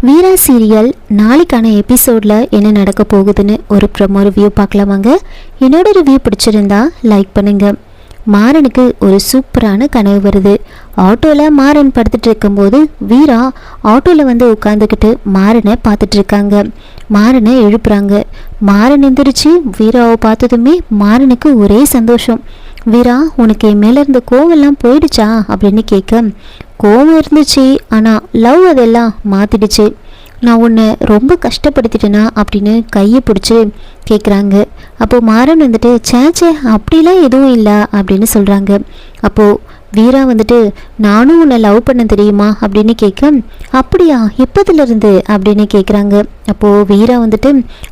வீரா serial நாளைக்கான எபிசோடில் என்ன நடக்க போகுதுன்னு ஒரு ப்ரோமோ ரிவ்யூ பார்க்கலாமாங்க. என்னோட ரிவ்யூ பிடிச்சிருந்தா லைக் பண்ணுங்கள். மாறனுக்கு ஒரு சூப்பரான கனவு வருது. ஆட்டோவில் மாறன் படுத்துட்டு இருக்கும்போது வீரா ஆட்டோவில் வந்து உட்காந்துக்கிட்டு மாறனை பார்த்துட்டு இருக்காங்க. மாறனை எழுப்புறாங்க. மாறன் எந்திரிச்சு வீராவை பார்த்ததுமே மாறனுக்கு ஒரே சந்தோஷம். வீரா, உனக்கு என் மேலே இருந்த கோவெல்லாம் போயிடுச்சா அப்படின்னு கேட்க, கோவம் இருந்துச்சு, ஆனால் லவ் அதெல்லாம் மாற்றிடுச்சு. நான் உன்னை ரொம்ப கஷ்டப்படுத்திட்டேனா அப்படின்னு கையை பிடிச்சி கேட்குறாங்க. அப்போது மாறன் வந்துட்டு சேச்சே அப்படிலாம் எதுவும் இல்லை அப்படின்னு சொல்கிறாங்க. அப்போது வீரா வந்துட்டு நானும் உன்னை லவ் பண்ண தெரியுமா அப்படின்னு கேட்க, அப்படியா எப்போதுலேருந்து அப்படின்னு கேட்குறாங்க. அப்போது வீரா வந்துட்டு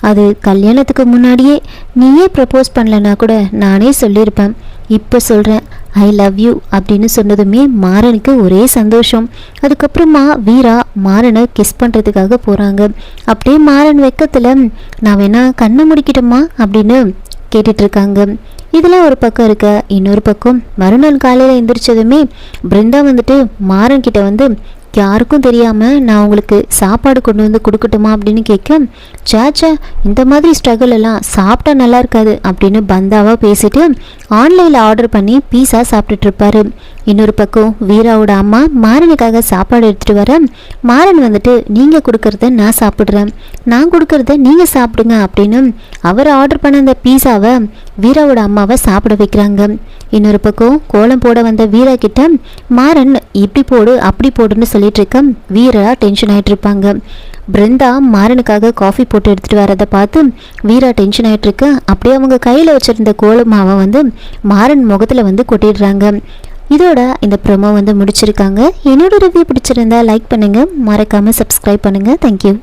அது கல்யாணத்துக்கு முன்னாடியே நீயே ப்ரப்போஸ் பண்ணலன்னா கூட நானே சொல்லியிருப்பேன், இப்போ சொல்கிறேன் ஐ லவ் யூ அப்படின்னு சொன்னதுமே மாறனுக்கு ஒரே சந்தோஷம். அதுக்கப்புறமா வீரா மாறனை கிஸ் பண்ணுறதுக்காக போகிறாங்க. அப்படியே மாறன் வெக்கத்தில் நான் வேணா கண்ணை முடிக்கிட்டோமா அப்படின்னு கேட்டுட்ருக்காங்க. இதெல்லாம் ஒரு பக்கம் இருக்க, இன்னொரு பக்கம் மறுநாள் காலையில் எந்திரிச்சதுமே பிருந்தா வந்துட்டு மாறன் கிட்ட வந்து யாருக்கும் தெரியாமல் நான் உங்களுக்கு சாப்பாடு கொண்டு வந்து கொடுக்கட்டுமா அப்படின்னு கேட்க, சேச்சா இந்த மாதிரி ஸ்ட்ரகிள் எல்லாம் சாப்பிட்டா நல்லா இருக்காது அப்படின்னு பந்தாவாக பேசிட்டு ஆன்லைனில் ஆர்டர் பண்ணி பீஸா சாப்பிட்டுட்டு இருப்பாரு. இன்னொரு பக்கம் வீராவோட அம்மா மாறனுக்காக சாப்பாடு எடுத்துகிட்டு வர, மாறன் வந்துட்டு நீங்கள் கொடுக்கறத நான் சாப்பிட்றேன், நான் கொடுக்கறத நீங்கள் சாப்பிடுங்க அப்படின்னு அவர் ஆர்டர் பண்ண அந்த பீஸாவை வீராவோட அம்மாவை சாப்பிட வைக்கிறாங்க. இன்னொரு பக்கம் கோலம் போட வந்த வீரா கிட்ட மாறன் இப்படி போடு அப்படி போடுன்னு சொல்லிட்டு இருக்க வீரா டென்ஷன் ஆகிட்டு இருப்பாங்க. பிருந்தா மாறனுக்காக காஃபி போட்டு எடுத்துகிட்டு வரதை பார்த்து வீரா டென்ஷன் ஆகிட்டு இருக்கு. அப்படியே அவங்க கையில் வச்சுருந்த கோலமாவை வந்து மாறன் முகத்தில் வந்து கொட்டிடுறாங்க. இதோட இந்த ப்ரோமோ வந்து முடிச்சிருக்காங்க. என்னோட ரிவ்யூ பிடிச்சிருந்தா லைக் பண்ணுங்கள், மறக்காமல் சப்ஸ்கிரைப் பண்ணுங்கள். தேங்க்யூ.